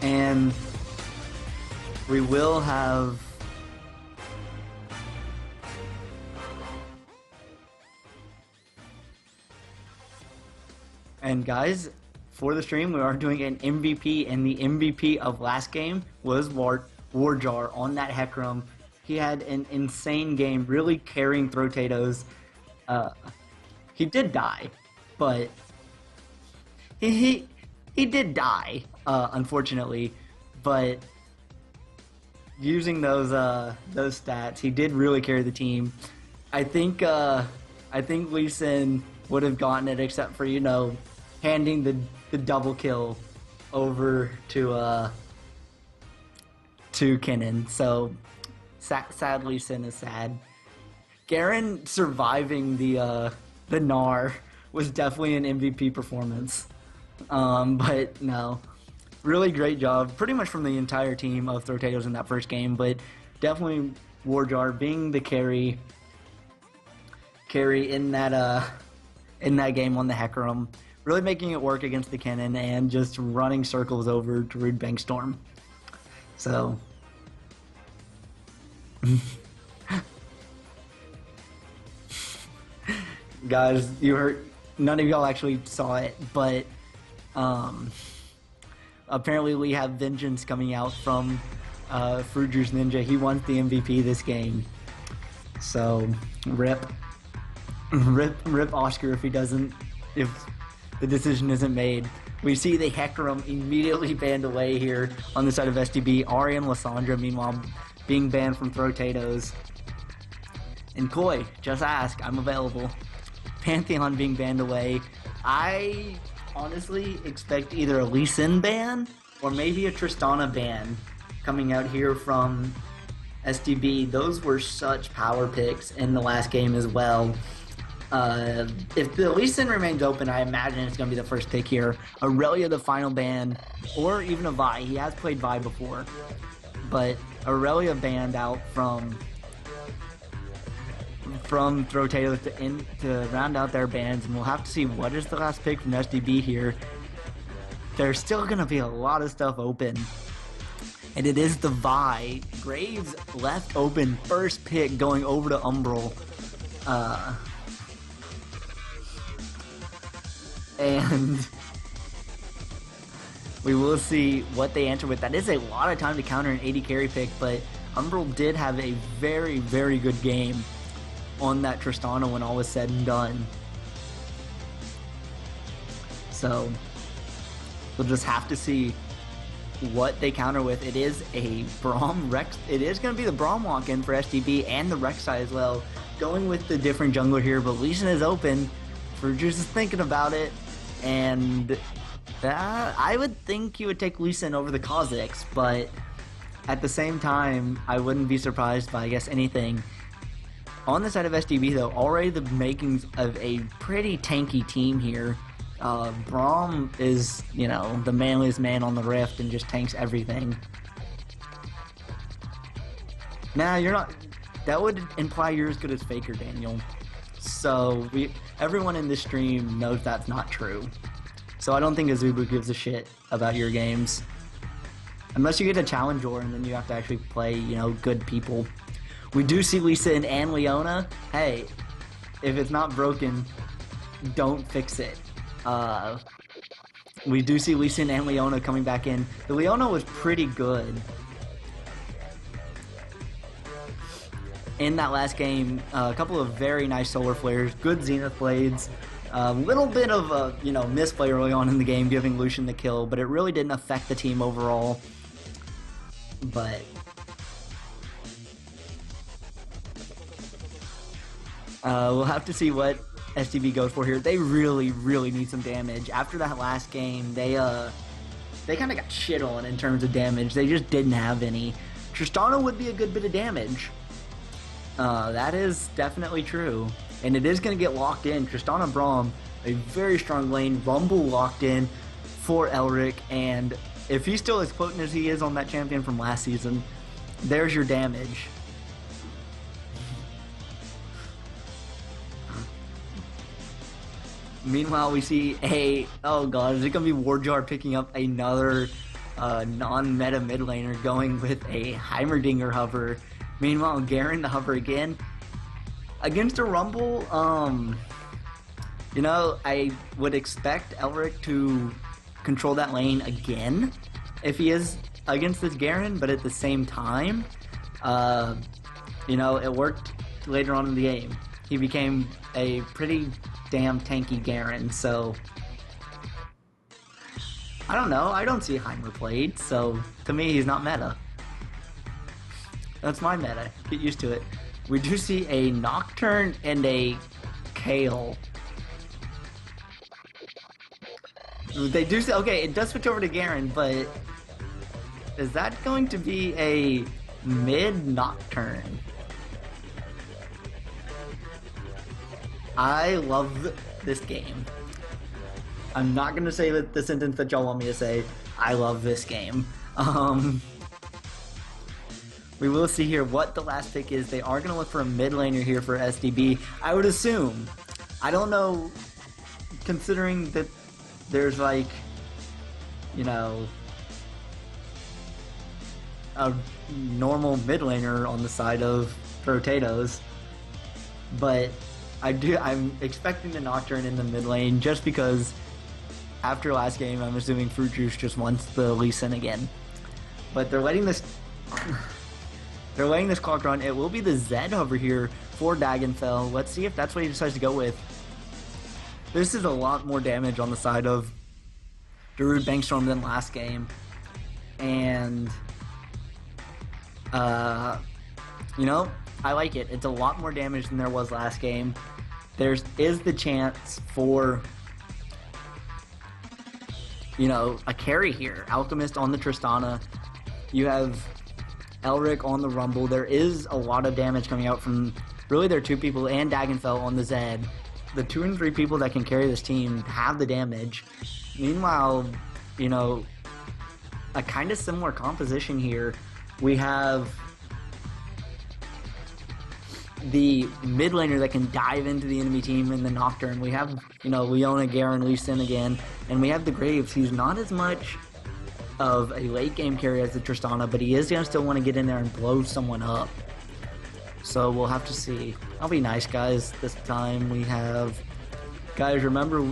And we will have and guys, for the stream we are doing an MVP, and the MVP of last game was Warjar on that Hecarim. He had an insane game, really carrying Throwtatoes. He did die, but he did die, unfortunately. But using those stats, he did really carry the team. I think Lee Sin would have gotten it, except for, you know, handing the double kill over to Kennen. So sadly, Sin is sad. Garen surviving the Gnar was definitely an MVP performance. But no, really great job, pretty much from the entire team of Throwtatoes in that first game. But definitely Warjar being the carry in that game on the Hecarim, really making it work against the Kennen and just running circles over Darude-Bankstorm. So guys, you heard, none of y'all actually saw it, but apparently we have vengeance coming out from Fruit Juice Ninja. He wants the MVP this game. So rip Oscar if the decision isn't made. We see the Hecarim immediately banned away here on the side of SDB. Ari and Lissandra, meanwhile, being banned from Throwtatoes. And Koi, just ask, I'm available. Pantheon being banned away. I honestly expect either a Lee Sin ban or maybe a Tristana ban coming out here from SDB. Those were such power picks in the last game as well. If the Lee Sin remains open, I imagine it's going to be the first pick here. Aurelia the final ban, or even a Vi. He has played Vi before. But Aurelia banned out from Throwtatoes to round out their bans, and we'll have to see what is the last pick from SDB here. There's still going to be a lot of stuff open. And it is the Vi. Graves left open, first pick going over to Umbral. And we will see what they answer with. That is a lot of time to counter an 80 carry pick, but Umbral did have a very, very good game on that Tristana when all was said and done. So we'll just have to see what they counter with. It is a Braum Rex. It is going to be the Braum walk-in for SDB and the Rek'Sai as well. Going with the different jungler here, but Lee Sin is open. Fruitjuice is thinking about it, and I would think he would take Lee Sin over the Kha'Zix, but at the same time, I wouldn't be surprised by, I guess, anything. On the side of SDB, though, already the makings of a pretty tanky team here. Braum is, you know, the manliest man on the Rift and just tanks everything. Nah, you're not. That would imply you're as good as Faker, Daniel. So everyone in this stream knows that's not true. So I don't think Azubu gives a shit about your games. Unless you get a challenge or, and then you have to actually play, you know, good people. We do see Lee Sin and Leona. Hey, if it's not broken, don't fix it. We do see Lee Sin and Leona coming back in. The Leona was pretty good in that last game. A couple of very nice solar flares, good Zenith blades. A little bit of a, you know, misplay early on in the game, giving Lucian the kill, but it really didn't affect the team overall. But we'll have to see what SDB goes for here. They really, really need some damage. After that last game, they kind of got shit on in terms of damage. They just didn't have any. Tristana would be a good bit of damage. That is definitely true. And it is going to get locked in. Tristana Braum, a very strong lane. Rumble locked in for Elric. And if he's still as potent as he is on that champion from last season, there's your damage. Meanwhile, we see oh god, is it going to be Warjar picking up another non-meta mid laner going with a Heimerdinger hover. Meanwhile, Garen the hover again. Against a Rumble, you know, I would expect Elric to control that lane again if he is against this Garen, but at the same time, you know, it worked later on in the game. He became a pretty damn tanky Garen, so I don't know. I don't see Heimer played, so to me, he's not meta. That's my meta. Get used to it. We do see a Nocturne and a Kale. They do say, okay, it does switch over to Garen, but is that going to be a mid Nocturne? I love this game. I'm not going to say the sentence that y'all want me to say. I love this game. We will see here what the last pick is. They are going to look for a mid laner here for SDB. I would assume. I don't know, considering that there's like, you know, a normal mid laner on the side of Throwtatoes, but I'm expecting the Nocturne in the mid lane just because after last game I'm assuming Fruit Juice just wants the Lee Sin again. But they're letting this clock run. It will be the Zed over here for Dagenfell. Let's see if that's what he decides to go with. This is a lot more damage on the side of Darude-Bankstorm than last game. And you know, I like it. It's a lot more damage than there was last game. There is the chance for, you know, a carry here. Alchemist on the Tristana. You have Elric on the Rumble. There is a lot of damage coming out from, really, there are two people, and Dagenfell on the Zed. The 2 and 3 people that can carry this team have the damage. Meanwhile, you know, a kind of similar composition here. We have the mid laner that can dive into the enemy team in the Nocturne. We have, you know, Leona, Garen, Lee Sin again, and we have the Graves, who's not as much of a late game carry as the Tristana, but he is going to still want to get in there and blow someone up. So we'll have to see. I'll be nice, guys. This time we have... Guys, remember,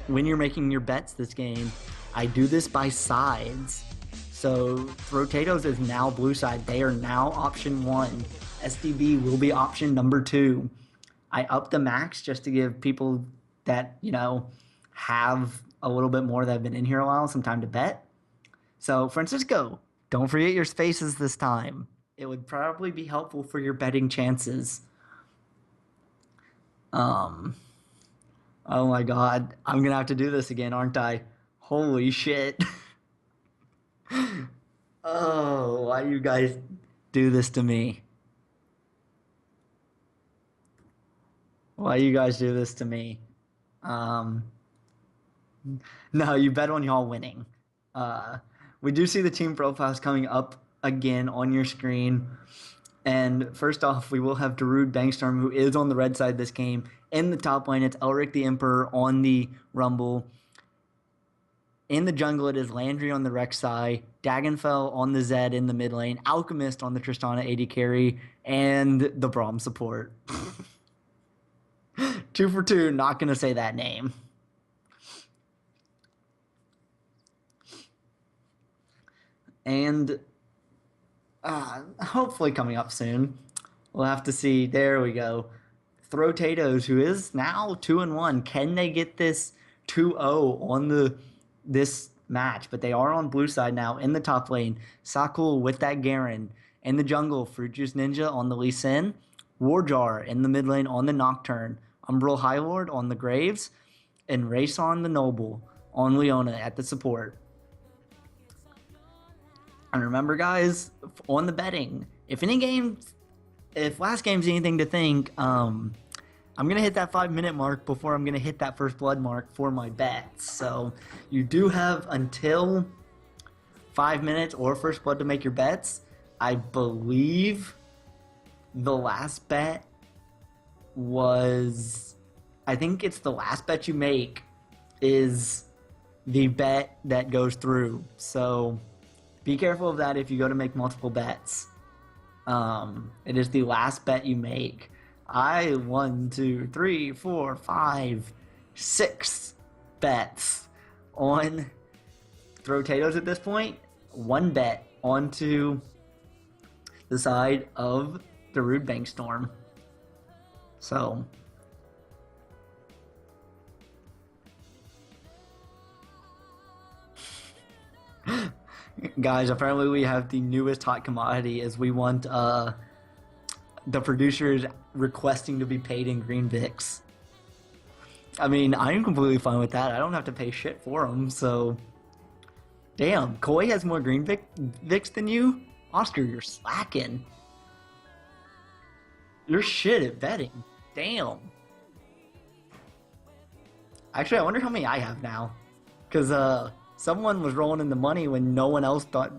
when you're making your bets this game, I do this by sides. So Throwtatoes is now blue side. They are now option 1. SDB will be option number 2. I upped the max just to give people that, you know, have a little bit more that have been in here a while some time to bet. So, Francisco, don't forget your spaces this time. It would probably be helpful for your betting chances. Oh my god. I'm going to have to do this again, aren't I? Holy shit. Oh, why you guys do this to me? Why you guys do this to me? No, you bet on y'all winning. We do see the team profiles coming up again on your screen. And first off, we will have Darude-Bankstorm, who is on the red side this game. In the top lane, it's Elric the Emperor on the Rumble. In the jungle, it is Landry on the Rek'Sai, Dagenfell on the Zed in the mid lane, Alchemist on the Tristana AD carry, and the Braum support. 2 for 2, not going to say that name. And hopefully coming up soon, we'll have to see. There we go. Throwtatoes, who is now 2-1. Can they get this 2-0 on this match? But they are on blue side now in the top lane. Sakul with that Garen. In the jungle, Fruit Juice Ninja on the Lee Sin. Warjar in the mid lane on the Nocturne. Umbral High Lord on the Graves. And Rayson the Noble on Leona at the support. And remember, guys, on the betting, if last game's anything to think, I'm going to hit that 5-minute mark before I'm going to hit that first blood mark for my bets. So you do have until 5 minutes or first blood to make your bets. I believe the last bet was, I think it's the last bet you make is the bet that goes through. So Be careful of that if you go to make multiple bets. It is the last bet you make. 1, 2, 3, 4, 5, 6 bets on Throwtatoes at this point. 1 bet onto the side of Darude-Bankstorm. So guys, apparently we have the newest hot commodity as we want the producers requesting to be paid in green Vicks. I mean, I'm completely fine with that. I don't have to pay shit for them, so... Damn, Koi has more green Vicks than you? Oscar, you're slacking. You're shit at betting. Damn. Actually, I wonder how many I have now. Because, someone was rolling in the money when no one else thought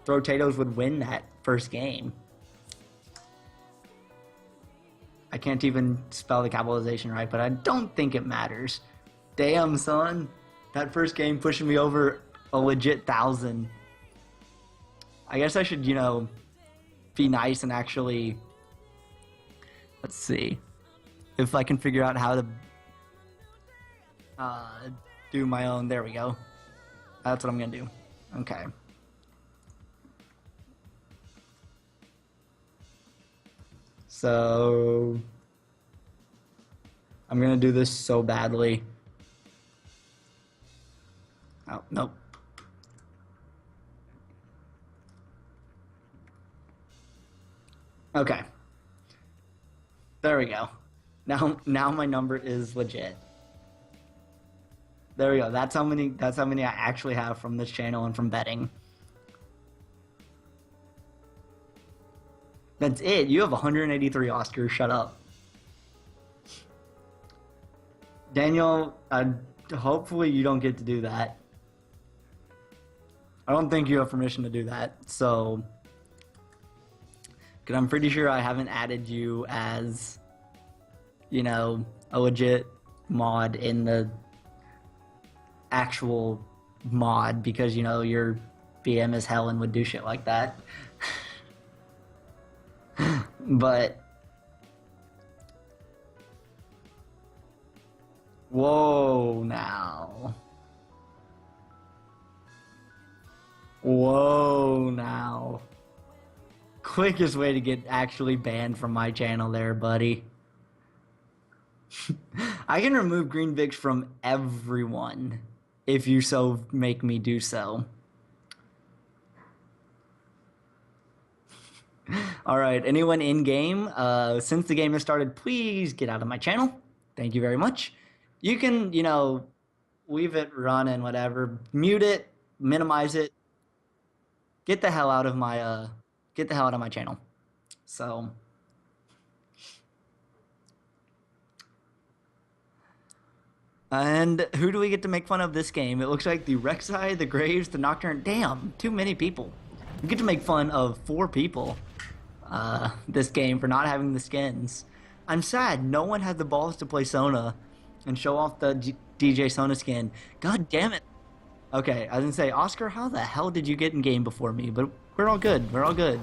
Throwtatoes would win that first game. I can't even spell the capitalization right, but I don't think it matters. Damn, son. That first game pushing me over a legit 1,000. I guess I should, you know, be nice and actually... Let's see. If I can figure out how to do my own... There we go. That's what I'm going to do. Okay. So... I'm going to do this so badly. Oh, nope. Okay. There we go. Now my number is legit. There we go. That's how many I actually have from this channel and from betting. That's it. You have 183 Oscars. Shut up. Daniel, hopefully you don't get to do that. I don't think you have permission to do that, so... Because I'm pretty sure I haven't added you as, you know, a legit mod in the actual mod, because, you know, your BM is hell and would do shit like that. But... Whoa, now. Whoa, now. Quickest way to get actually banned from my channel there, buddy. I can remove green Vicks from everyone if you so make me do so. Alright, anyone in game, since the game has started, please get out of my channel. Thank you very much. You can, you know, leave it running, whatever. Mute it, minimize it. Get the hell out of my, channel. So. And who do we get to make fun of this game? It looks like the Rek'Sai, the Graves, the Nocturne. Damn, too many people. We get to make fun of 4 people this game for not having the skins. I'm sad no one had the balls to play Sona and show off the DJ Sona skin. God damn it. Okay, I was gonna say, Oscar, how the hell did you get in game before me? But we're all good. We're all good.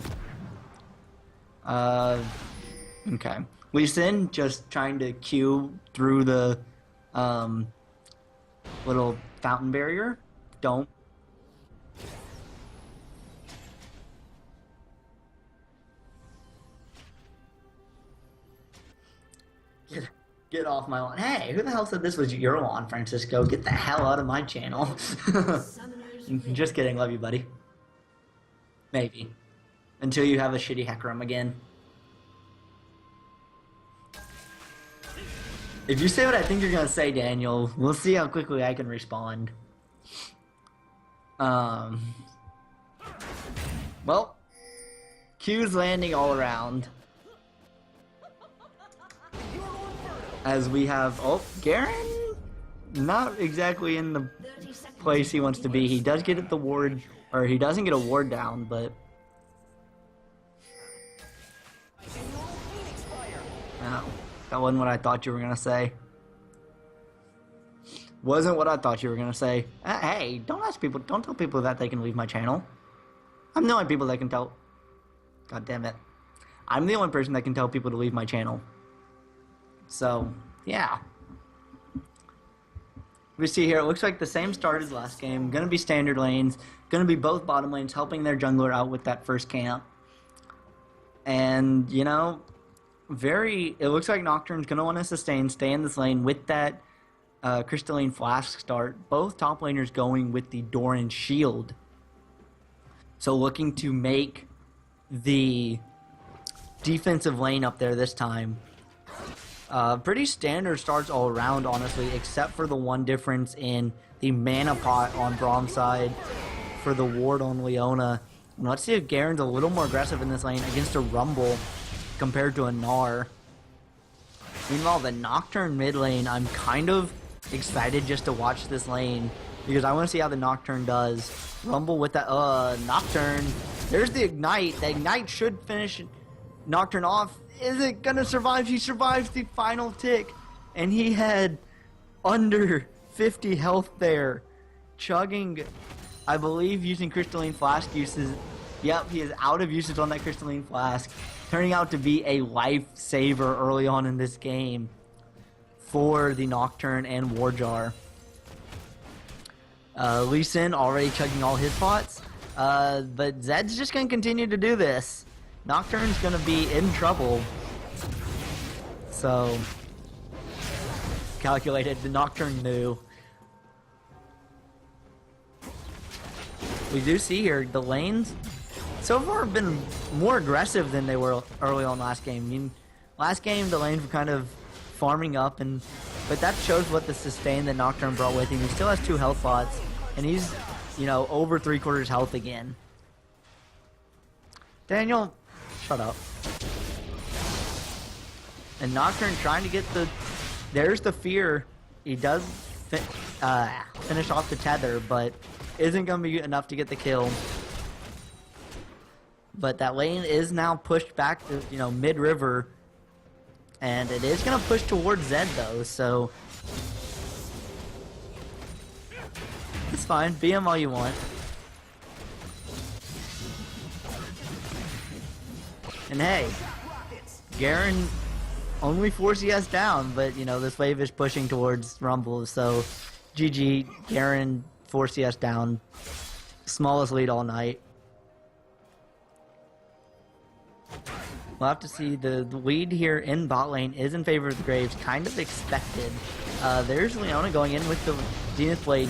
Okay. Lee Sin just trying to queue through the little fountain barrier. Don't. Get off my lawn. Hey, who the hell said this was your lawn, Francisco? Get the hell out of my channel. Just kidding. Love you, buddy. Maybe. Until you have a shitty hack room again. If you say what I think you're gonna say, Daniel, we'll see how quickly I can respond. Well, Q's landing all around. As we have, oh, Garen, not exactly in the place he wants to be. He does get the ward, or he doesn't get a ward down, but... Oh, that wasn't what I thought you were gonna say. Wasn't what I thought you were gonna say. Hey, don't tell people that they can leave my channel. I'm the only people that can tell. God damn it. I'm the only person that can tell people to leave my channel. So, yeah. We see here, it looks like the same start as last game. Gonna be standard lanes. Gonna be both bottom lanes helping their jungler out with that first camp. And, you know, it looks like Nocturne's gonna want to sustain, stay in this lane with that Crystalline Flask start. Both top laners going with the Doran Shield. So looking to make the defensive lane up there this time. Pretty standard starts all around, honestly, except for the one difference in the mana pot on Brahm's side for the ward on Leona. And let's see if Garen's a little more aggressive in this lane against a Rumble compared to a Gnar. Meanwhile, the Nocturne mid lane, I'm kind of excited just to watch this lane because I want to see how the Nocturne does. Rumble with that Nocturne. There's the Ignite. The Ignite should finish Nocturne off. Is it gonna survive? He survives the final tick, and he had under 50 health there, chugging, I believe, using Crystalline Flask uses. Yep, he is out of usage on that Crystalline Flask, turning out to be a lifesaver early on in this game for the Nocturne and Warjar. Lee Sin already chugging all his pots, but Zed's just gonna continue to do this. Nocturne's gonna be in trouble. So, calculated, the Nocturne knew. We do see here, the lanes so far have been more aggressive than they were early on last game. I mean, last game the lanes were kind of farming up, but that shows what the sustain that Nocturne brought with him. He still has 2 health pots, and he's, you know, over 3/4 health again. Daniel, shut up. And Nocturne trying to get there's the fear. He does finish off the tether, but isn't going to be enough to get the kill. But that lane is now pushed back to, you know, mid-river. And it is going to push towards Zed, though, so it's fine. Be him all you want. And hey, Garen only 4 CS down, but, you know, this wave is pushing towards Rumble, so GG, Garen 4 CS down. Smallest lead all night. We'll have to see. The lead here in bot lane is in favor of the Graves, kind of expected. There's Leona going in with the Zenith Blade.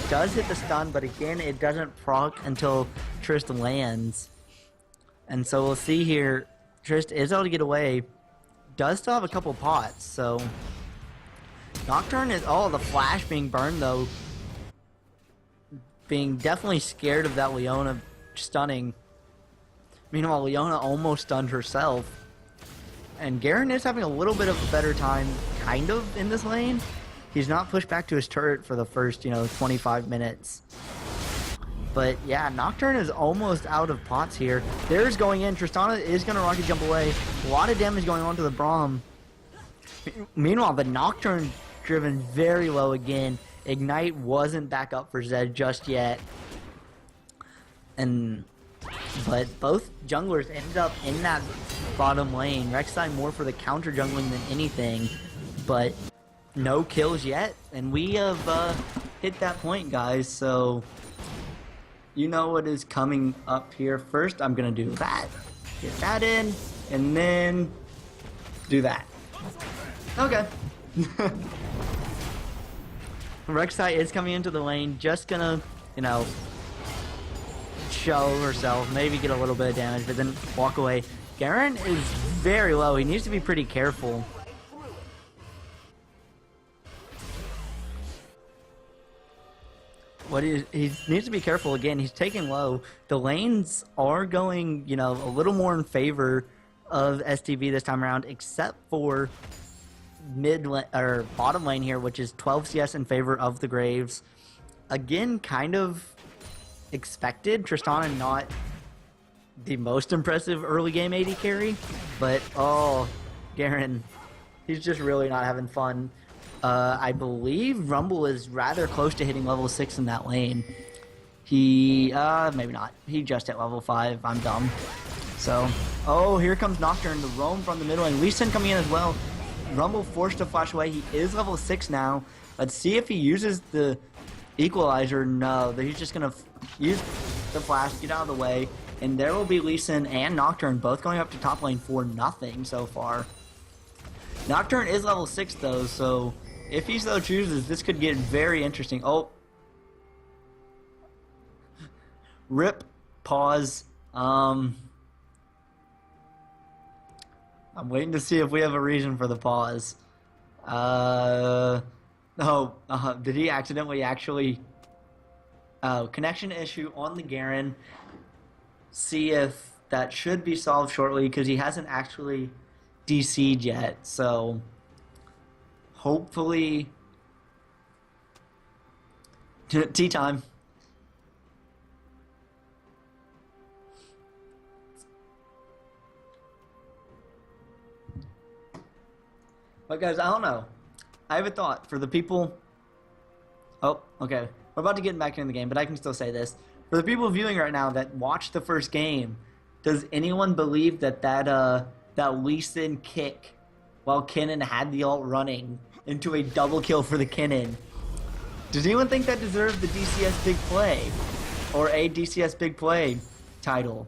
Does hit the stun, but again, it doesn't proc until Trist lands. And so we'll see here, Trist is able to get away. Does still have a couple pots, so Nocturne is, the flash being burned though. Being definitely scared of that Leona stunning. Meanwhile, Leona almost stunned herself. And Garen is having a little bit of a better time, kind of, in this lane. He's not pushed back to his turret for the first, 25 minutes. But yeah, Nocturne is almost out of pots here. There's going in. Tristana is going to rocket jump away. A lot of damage going on to the Braum. Meanwhile, the Nocturne driven very low again. Ignite wasn't back up for Zed just yet. But both junglers ended up in that bottom lane. Rek'Sai more for the counter jungling than anything. But no kills yet. And we have hit that point, guys. So you know what is coming up here. First, I'm going to do that. Get that in. And then do that. Okay. Rek'Sai is coming into the lane. Just going to, show herself. Maybe get a little bit of damage, but then walk away. Garen is very low. He needs to be pretty careful. He needs to be careful again. He's taking low. The lanes are going, a little more in favor of STV this time around, except for bottom lane here, which is 12 CS in favor of the Graves. Again, kind of expected. Tristana not the most impressive early game AD carry, but Garen, he's just really not having fun. I believe Rumble is rather close to hitting level 6 in that lane. He, maybe not. He just at level 5. I'm dumb. So, oh, here comes Nocturne, the roam from the middle, and Lee Sin coming in as well. Rumble forced to flash away. He is level 6 now. Let's see if he uses the equalizer. No, he's just going to use the flash, get out of the way, and there will be Lee Sin and Nocturne both going up to top lane for nothing so far. Nocturne is level 6 though, so if he so chooses, this could get very interesting. Oh. Rip. Pause. I'm waiting to see if we have a reason for the pause. Did he accidentally actually... Oh, connection issue on the Garen. See if that should be solved shortly, because he hasn't actually DC'd yet, so... Hopefully... Tea time. But guys, I don't know. I have a thought for the people... Oh, okay. We're about to get back into the game, but I can still say this. For the people viewing right now that watched the first game, does anyone believe that Lee Sin kick while Kennen had the ult running into a double kill for the Kennen? Does anyone think that deserved the DCS Big Play? Or a DCS Big Play title?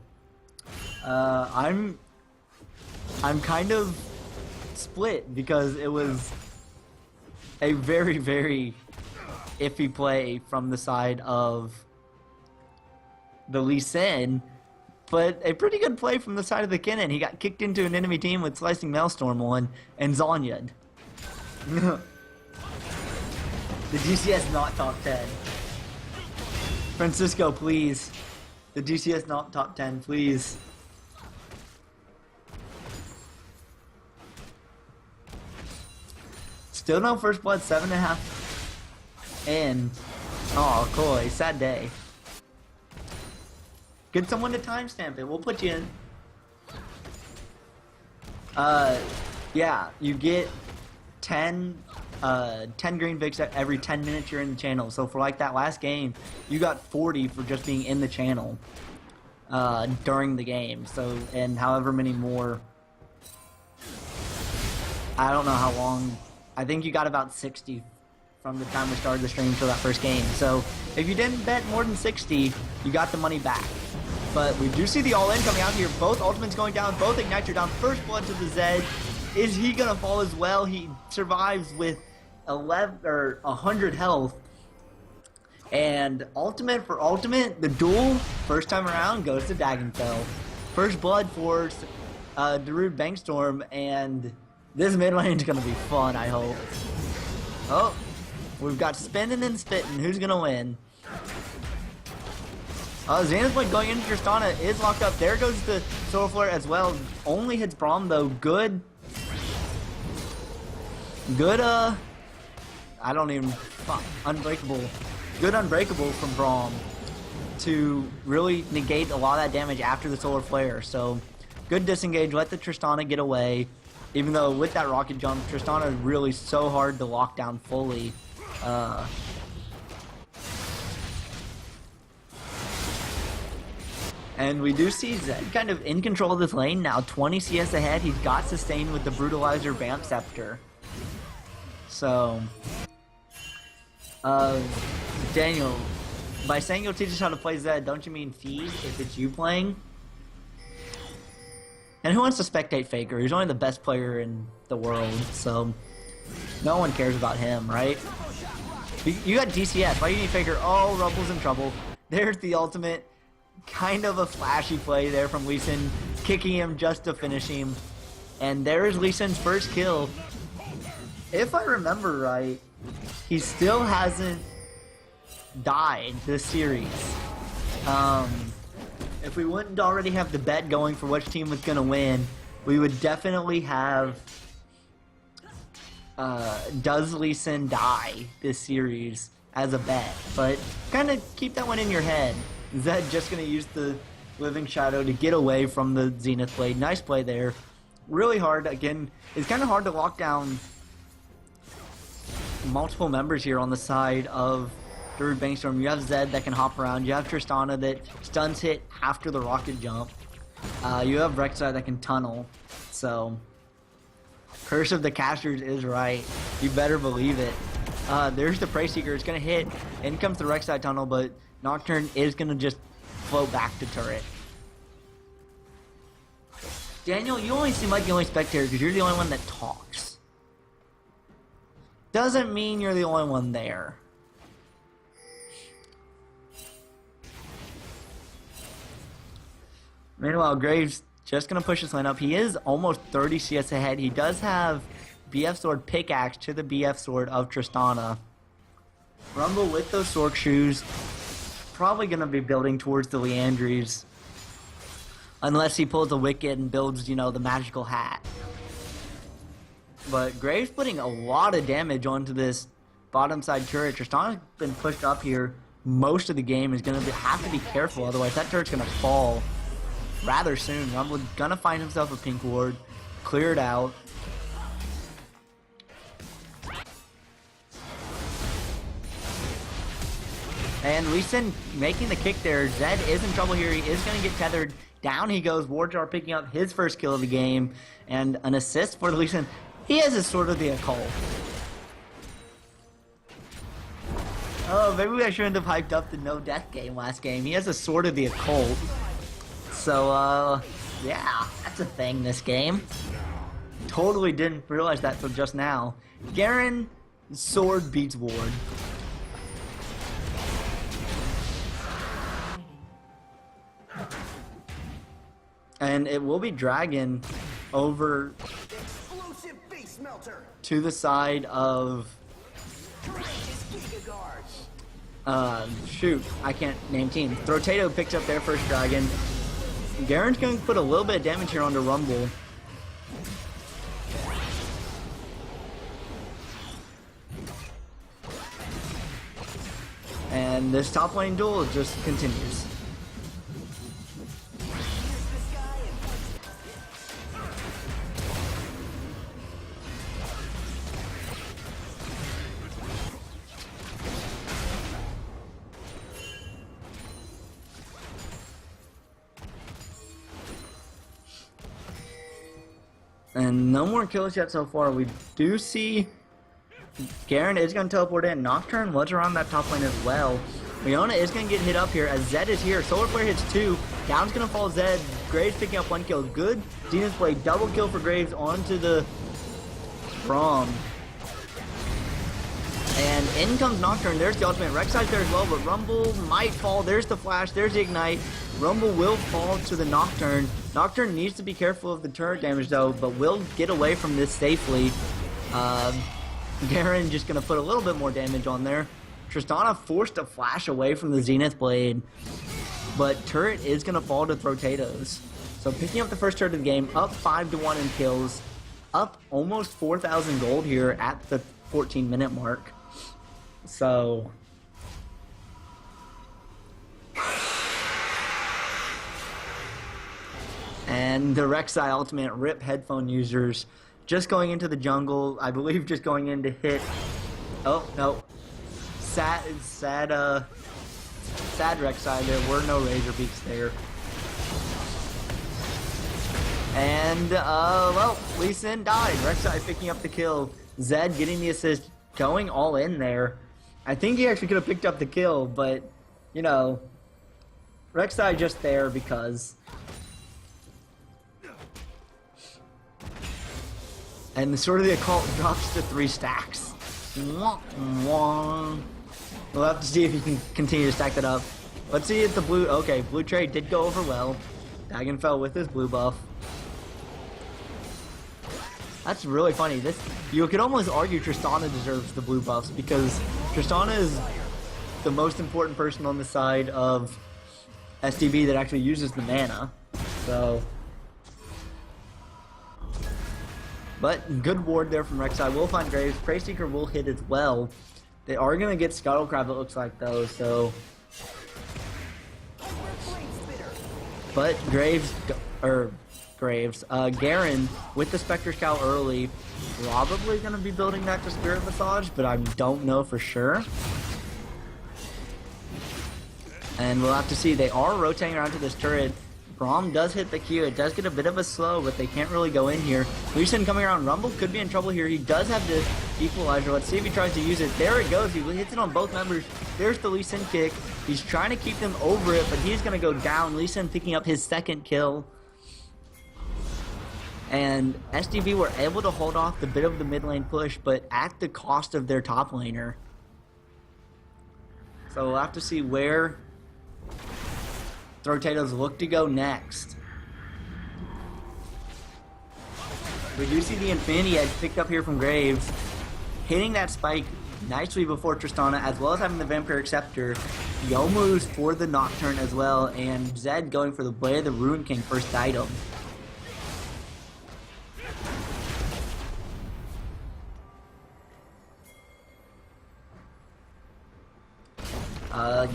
I'm kind of split because it was a very, very iffy play from the side of the Lee Sin, but a pretty good play from the side of the Kennen. He got kicked into an enemy team with Slicing Maelstrom on and Zhonya'd. The DCS not top 10. Francisco, please. The DCS not top 10, please. Still no first blood, 7.5 in. Oh, cool. Sad day. Get someone to timestamp it. We'll put you in. Yeah, you get 10 green Vicks every 10 minutes you're in the channel. So for like that last game, you got 40 for just being in the channel during the game. So, and however many more, I don't know how long. I think you got about 60 from the time we started the stream till that first game. So if you didn't bet more than 60, you got the money back. But we do see the all-in coming out here. Both ultimates going down, both ignites are down. First blood to the Zed. Is he gonna fall as well? He survives with 100 health. And ultimate for ultimate, the duel first time around goes to Dagenfell. First blood for Darude-Bankstorm, and this mid lane is going to be fun, I hope. Oh, we've got spinning and spitting. Who's going to win? Xana's Blade going into Tristana is locked up. There goes the Solar Flare as well. Only hits Braum, though. Good, I don't even, unbreakable. Good unbreakable from Braum to really negate a lot of that damage after the Solar Flare. So, good disengage. Let the Tristana get away. Even though with that rocket jump, Tristana is really so hard to lock down fully. And we do see Zed kind of in control of this lane now. 20 CS ahead. He's got sustained with the Brutalizer Vamp Scepter. So, Daniel, by saying you'll teach us how to play Zed, don't you mean feed if it's you playing? And who wants to spectate Faker? He's only the best player in the world, so no one cares about him, right? You got DCS. Why do you need Faker? Oh, Rumble's in trouble. There's the ultimate. Kind of a flashy play there from Lee Sin, kicking him just to finish him. And there's Lee Sin's first kill. If I remember right, he still hasn't died this series. If we wouldn't already have the bet going for which team was going to win, we would definitely have does Lee Sin die this series as a bet. But kind of keep that one in your head. Zed just going to use the Living Shadow to get away from the Zenith Blade. Nice play there. Really hard. Again, it's kind of hard to lock down multiple members here on the side of Darude-Bankstorm. You have Zed that can hop around. You have Tristana that stuns hit after the rocket jump. You have Rek'Sai that can tunnel. So, Curse of the Casters is right. You better believe it. There's the Prey Seeker. It's going to hit. In comes the Rek'Sai tunnel, but Nocturne is going to just float back to turret. Daniel, you only seem like the only spectator because you're the only one that talks. Doesn't mean you're the only one there. Meanwhile, Graves just going to push his lane up. He is almost 30 CS ahead. He does have BF Sword Pickaxe to the BF Sword of Tristana. Rumble with those Sork Shoes. Probably going to be building towards the Leandries. Unless he pulls a Wicked and builds, you know, the magical hat. But Graves putting a lot of damage onto this bottom side turret. Tristana's been pushed up here. Most of the game is going to have to be careful, otherwise that turret's going to fall rather soon. Rumble gonna find himself a pink ward, clear it out. And Lee Sin making the kick there. Zed is in trouble here. He is gonna get tethered. Down he goes. Wardjar picking up his first kill of the game. And an assist for Lee Sin. He has a Sword of the Occult. Oh, maybe I shouldn't have hyped up the no death game last game. He has a Sword of the Occult. So, yeah, that's a thing this game. Totally didn't realize that till just now. Garen, sword beats ward. And it will be Dragon over to the side of... shoot, I can't name teams. Throwtato picks up their first Dragon. Garen's going to put a little bit of damage here onto Rumble. And this top lane duel just continues. And no more kills yet so far. We do see Garen is going to teleport in. Nocturne was around that top lane as well. Leona is going to get hit up here as Zed is here. Solar Flare hits 2. Down's going to fall Zed. Graves picking up 1 kill. Good Zenith Blade. Double kill for Graves onto the Braum. And in comes Nocturne. There's the ultimate. Rek'Sai's there as well, but Rumble might fall. There's the flash. There's the ignite. Rumble will fall to the Nocturne. Nocturne needs to be careful of the turret damage though, but will get away from this safely. Garen just going to put a little bit more damage on there. Tristana forced a flash away from the Zenith Blade, but turret is going to fall to Throwtatoes. So picking up the first turret of the game, up 5-1 in kills, up almost 4,000 gold here at the 14-minute mark. So... and the Rek'Sai ultimate rip headphone users just going into the jungle. I believe just going in to hit. Oh no, sad Rek'Sai. There were no Razor Beaks there. And well, Lee Sin died. Rek'Sai picking up the kill. Zed getting the assist, going all in there. I think he actually could have picked up the kill, but you know, Rek'Sai just there because. And the Sword of the Occult drops to 3 stacks. We'll have to see if he can continue to stack that up. Let's see if the blue... okay, blue trade did go over well. Dagon fell with his blue buff. That's really funny. This, you could almost argue Tristana deserves the blue buffs because Tristana is the most important person on the side of STB that actually uses the mana. So... but good ward there from Rek'Sai. Will find Graves. Prey Seeker will hit as well. They are going to get Scuttlecrab, it looks like, though, so... but Garen, with the Spectre Scout early, probably going to be building that to Spirit Massage, but I don't know for sure. And we'll have to see. They are rotating around to this turret. Braum does hit the Q. It does get a bit of a slow, but they can't really go in here. Lee Sin coming around. Rumble could be in trouble here. He does have the equalizer. Let's see if he tries to use it. There it goes. He hits it on both members. There's the Lee Sin kick. He's trying to keep them over it, but he's going to go down. Lee Sin picking up his second kill. And SDB were able to hold off the bit of the mid lane push, but at the cost of their top laner. So we'll have to see where Throwtatoes look to go next. We do see the Infinity Edge picked up here from Graves, hitting that spike nicely before Tristana, as well as having the Vampiric Scepter. Youmu's for the Nocturne as well, and Zed going for the Blade of the Ruin King first item.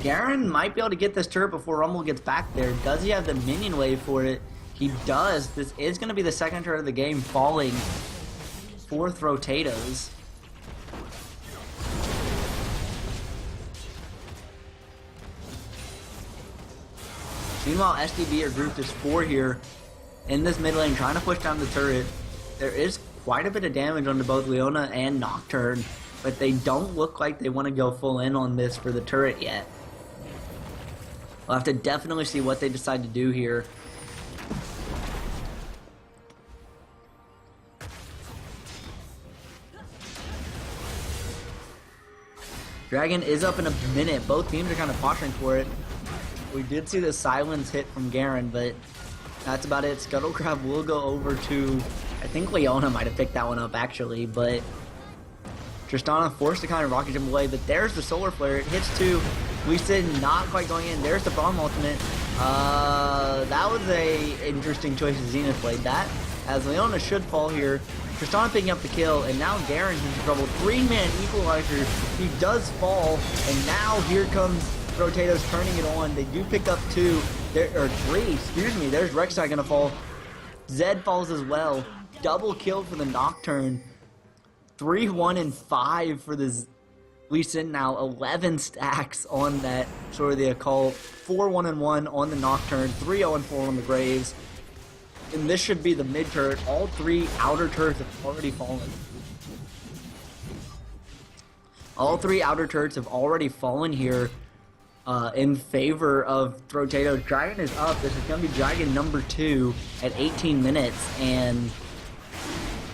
Garen might be able to get this turret before Rumble gets back there. Does he have the minion wave for it? He does. This is going to be the second turret of the game falling for Throwtatoes. Meanwhile, SDB are grouped as 4 here in this mid lane, trying to push down the turret. There is quite a bit of damage onto both Leona and Nocturne, but they don't look like they want to go full in on this for the turret yet. We'll have to definitely see what they decide to do here. Dragon is up in a minute. Both teams are kind of posturing for it. We did see the silence hit from Garen, but that's about it. Scuttlecrab will go over to, I think Leona might have picked that one up actually, but Tristana forced to kind of rocket jump away, but there's the Solar Flare. It hits 2. Lee Sin not quite going in. There's the Braum ultimate. That was a interesting choice as Zenith played that, as Leona should fall here. Tristana picking up the kill, and now Garen's in trouble. 3-man equalizer. He does fall, and now here comes Throwtatoes turning it on. They do pick up 2, or 3, excuse me. There's Rek'Sai gonna fall. Zed falls as well. Double kill for the Nocturne. 3, 1, and 5 for the Lee Sin now. 11 stacks on that Sword of the Occult. 4, 1, and 1 on the Nocturne. 3, 0, and 4 on the Graves. And this should be the mid turret. All 3 outer turrets have already fallen. All 3 outer turrets have already fallen here in favor of Throwtatoes. Dragon is up. This is going to be Dragon number 2 at 18 minutes. And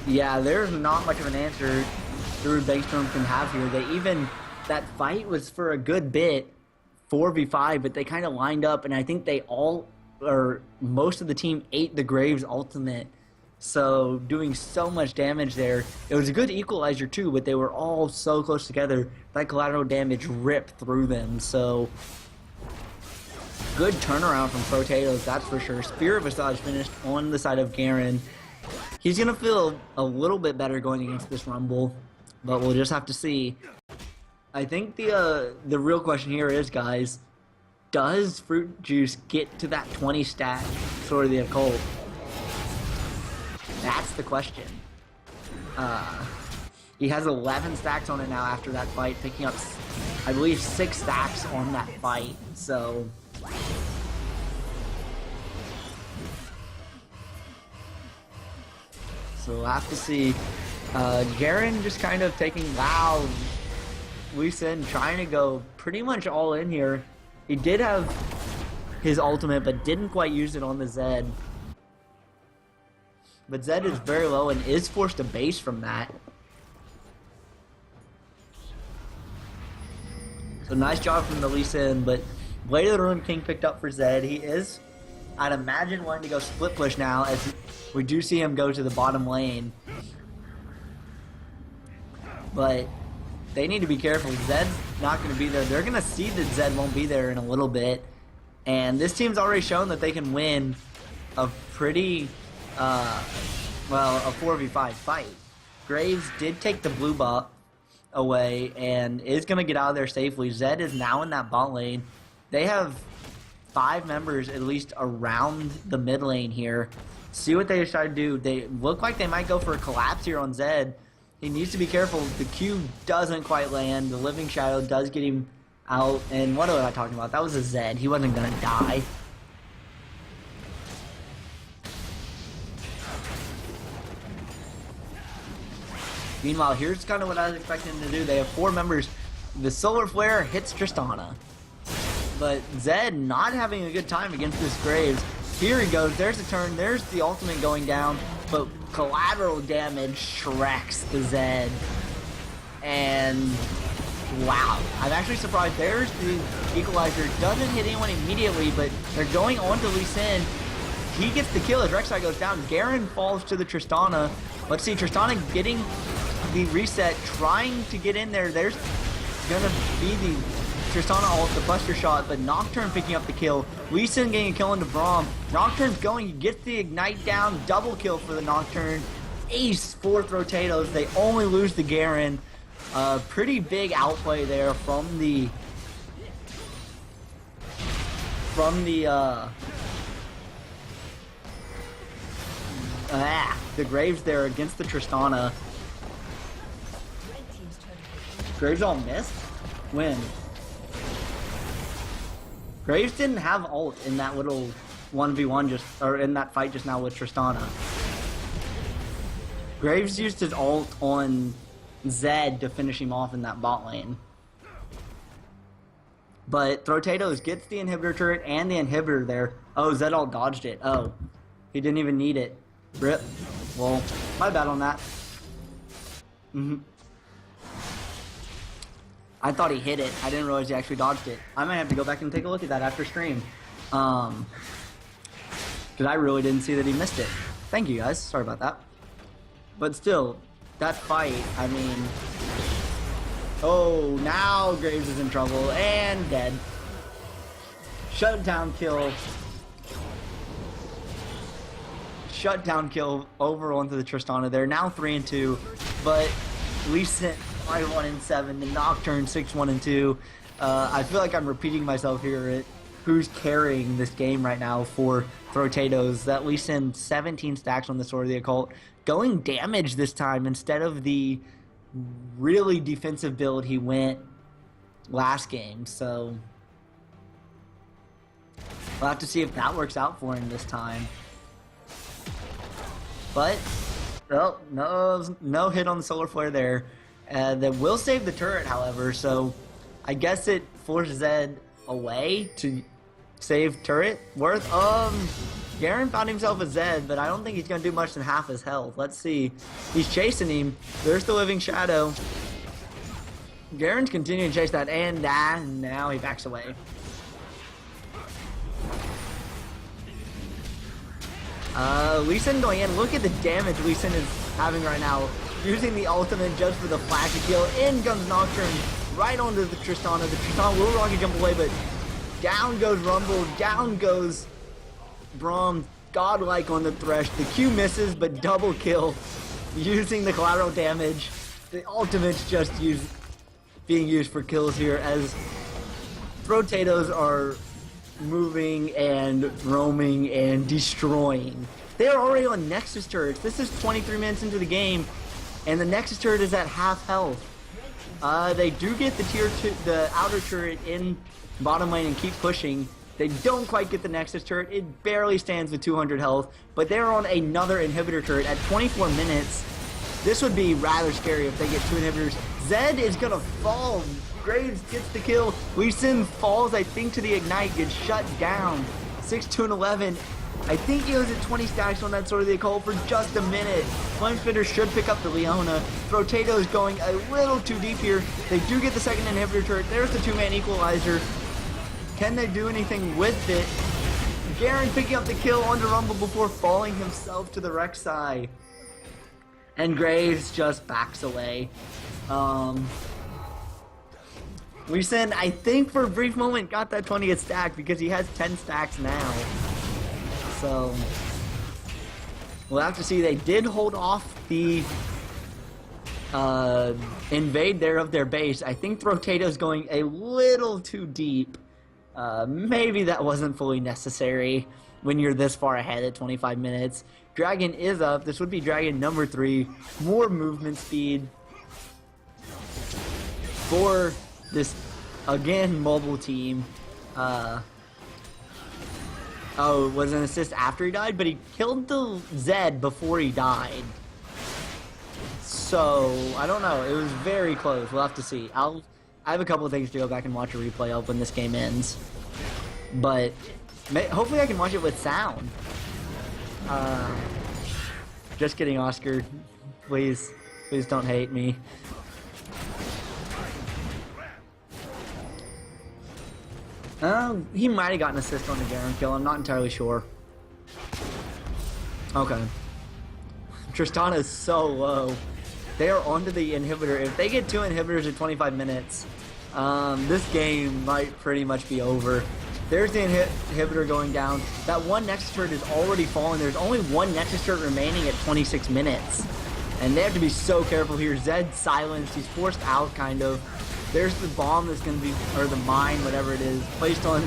yeah, there's not much of an answer Darude-Bankstorm can have here. They even, that fight was for a good bit, 4v5, but they kind of lined up, and I think they all, or most of the team ate the Graves ultimate, so doing so much damage there. It was a good equalizer too, but they were all so close together, that collateral damage ripped through them, so good turnaround from Throwtatoes, that's for sure. Spear of Visage finished on the side of Garen. He's going to feel a little bit better going against this Rumble, but we'll just have to see. I think the real question here is, guys, does Fruit Juice get to that 20 stack Sword of the Occult? That's the question. He has 11 stacks on it now after that fight, picking up, I believe, 6 stacks on that fight, so we'll have to see. Garen just kind of taking, wow, Lee Sin trying to go pretty much all in here. He did have his ultimate, but didn't quite use it on the Zed. But Zed is very low and is forced to base from that. So nice job from the Lee Sin, but Blade of the Ruin King picked up for Zed. He is, I'd imagine, wanting to go split push now, as we do see him go to the bottom lane. But they need to be careful. Zed's not going to be there. They're going to see that Zed won't be there in a little bit. And this team's already shown that they can win a pretty, well, a 4v5 fight. Graves did take the blue buff away and is going to get out of there safely. Zed is now in that bot lane. They have 5 members at least around the mid lane here. See what they decide to do. They look like they might go for a collapse here on Zed. He needs to be careful. The Q doesn't quite land. The Living Shadow does get him out. And what was I talking about? That was a Zed. He wasn't gonna die. Meanwhile, here's kind of what I was expecting them to do. They have 4 members. The Solar Flare hits Tristana. But Zed not having a good time against this Graves. Here he goes. There's the turn. There's the ultimate going down. But collateral damage shreks the Zed. And wow. I'm actually surprised. There's the equalizer. Doesn't hit anyone immediately, but they're going on to Lee Sin. He gets the kill as Rek'Sai goes down. Garen falls to the Tristana. Let's see, Tristana getting the reset, trying to get in there. There's gonna be the Tristana ult, the Buster Shot, but Nocturne picking up the kill. Lee Sin getting a kill into Braum. Nocturne's going, he gets the Ignite down, double kill for the Nocturne. Ace for Throwtatoes. They only lose the Garen. Pretty big outplay there from the Graves there against the Tristana. Graves all missed? When? Graves didn't have ult in that little 1v1 or in that fight just now with Tristana. Graves used his ult on Zed to finish him off in that bot lane. But Throwtatoes gets the inhibitor turret and the inhibitor there. Oh, Zed all dodged it. Oh, he didn't even need it. Rip. Well, my bad on that. I thought he hit it. I didn't realize he actually dodged it. I might have to go back and take a look at that after stream. Because I really didn't see that he missed it. Thank you guys. Sorry about that. But still, that fight, I mean... Oh, now Graves is in trouble and dead. Shutdown kill. Shutdown kill over onto the Tristana. They're now 3-2, but Lee Sin 5-1-7, the Nocturne 6-1-2. I feel like I'm repeating myself here at who's carrying this game right now for Throwtatoes. That Lee Sin 17 stacks on the Sword of the Occult, going damage this time instead of the really defensive build he went last game. So we'll have to see if that works out for him this time. But oh, no hit on the Solar Flare there. That will save the turret, however, so I guess it forced Zed away to save turret worth. Garen found himself a Zed, but I don't think he's going to do much than half his health. Let's see. He's chasing him. There's the Living Shadow. Garen's continuing to chase that, and now he backs away. Lee Sin going in. Look at the damage Lee Sin is having right now. Using the ultimate just for the flash to kill. In comes Nocturne right onto the Tristana. The Tristana will rocket jump away, but down goes Rumble. Down goes Braum. Godlike on the Thresh. The Q misses, but double kill. Using the collateral damage. The ultimate's just being used for kills here as Throwtatoes are moving and roaming and destroying. They are already on Nexus turrets. This is 23 minutes into the game, and the Nexus turret is at half health. They do get the the outer turret in bottom lane and keep pushing. They don't quite get the Nexus turret. It barely stands with 200 health, but they're on another inhibitor turret at 24 minutes. This would be rather scary if they get 2 inhibitors. Zed is gonna fall. Graves gets the kill. Lee Sin falls, I think, to the Ignite, gets shut down. 6-2-11. I think he was at 20 stacks on that Sword of the Occult for just a minute. Flamespitter should pick up the Leona. Throwtatoes going a little too deep here. They do get the second inhibitor turret. There's the 2-man equalizer. Can they do anything with it? Garen picking up the kill onto Rumble before falling himself to the Rek'Sai. And Graves just backs away. Lee Sin, I think for a brief moment, got that 20th stack because he has 10 stacks now. So we'll have to see. They did hold off the invade there of their base. I think Throwtatoes going a little too deep. Maybe that wasn't fully necessary when you're this far ahead at 25 minutes. Dragon is up. This would be Dragon number 3. More movement speed for this Again, mobile team. Oh, it was an assist after he died, but he killed the Zed before he died. So, I don't know. It was very close. We'll have to see. I have a couple of things to go back and watch a replay of when this game ends. But hopefully I can watch it with sound. Just kidding, Oscar. Please don't hate me. He might have gotten an assist on the Garen kill. I'm not entirely sure. Okay. Tristana is so low. They are onto the inhibitor. If they get 2 inhibitors in 25 minutes, this game might pretty much be over. There's the inhibitor going down. That one Nexus turret is already fallen. There's only one Nexus turret remaining at 26 minutes. And they have to be so careful here. Zed silenced. He's forced out, kind of. There's the bomb that's going to be, or the mine, whatever it is, placed on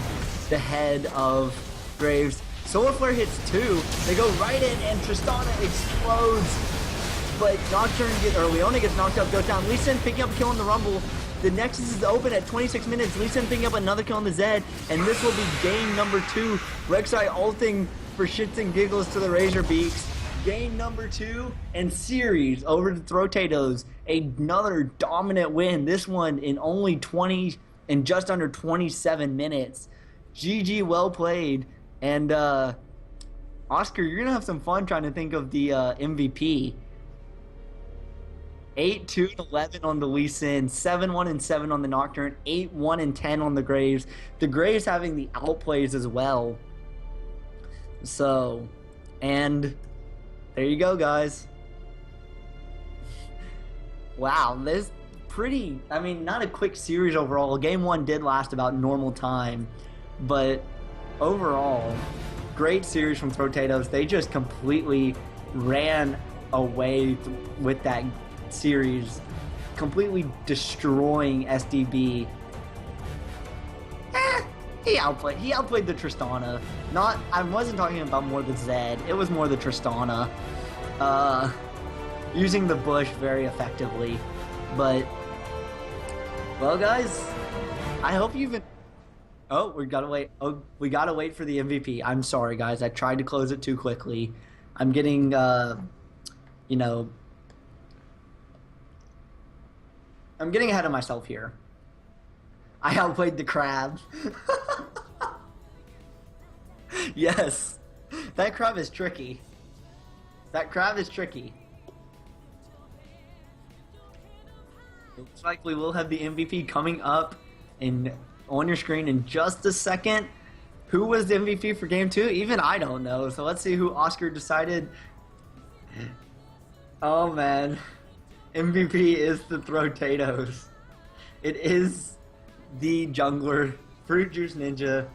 the head of Graves. Solar Flare hits 2. They go right in, and Tristana explodes. But Leona gets knocked up, goes down. Lee Sin picking up a kill in the Rumble. The Nexus is open at 26 minutes. Lee Sin picking up another kill on the Zed. And this will be game number 2. Rek'Sai ulting for shits and giggles to the Razor Beaks. Game number 2 and series over to Throwtatoes. Another dominant win. This one in just under 27 minutes. GG, well played. And Oscar, you're gonna have some fun trying to think of the MVP. 8-2-11 on the Lee Sin, 7-1-7 on the Nocturne, 8-1-10 on the Graves. The Graves having the outplays as well. So, and there you go, guys. Wow, this pretty, I mean, not a quick series overall. Game 1 did last about normal time, but overall, great series from Throwtatoes. They just completely ran away with that series, completely destroying SDB. He outplayed the Tristana. I wasn't talking about more the Zed. It was more the Tristana. Using the bush very effectively. But, well, guys, I hope you've been... Oh, we gotta wait. Oh, we gotta wait for the MVP. I'm sorry, guys. I tried to close it too quickly. I'm getting, you know... I'm getting ahead of myself here. I outplayed the crab. Yes. That crab is tricky. That crab is tricky. Looks like we will have the MVP coming up on your screen in just a second. Who was the MVP for Game 2? Even I don't know. So let's see who Oscar decided. Oh, man. MVP is the Throwtatoes. It is the jungler, Fruit Juice Ninja.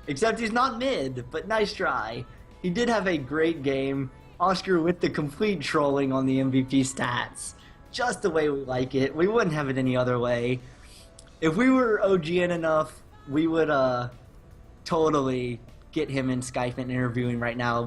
Except he's not mid, but nice try. He did have a great game. Oscar with the complete trolling on the MVP stats. Just the way we like it. We wouldn't have it any other way. If we were OGN enough, we would totally get him in Skype and interviewing right now.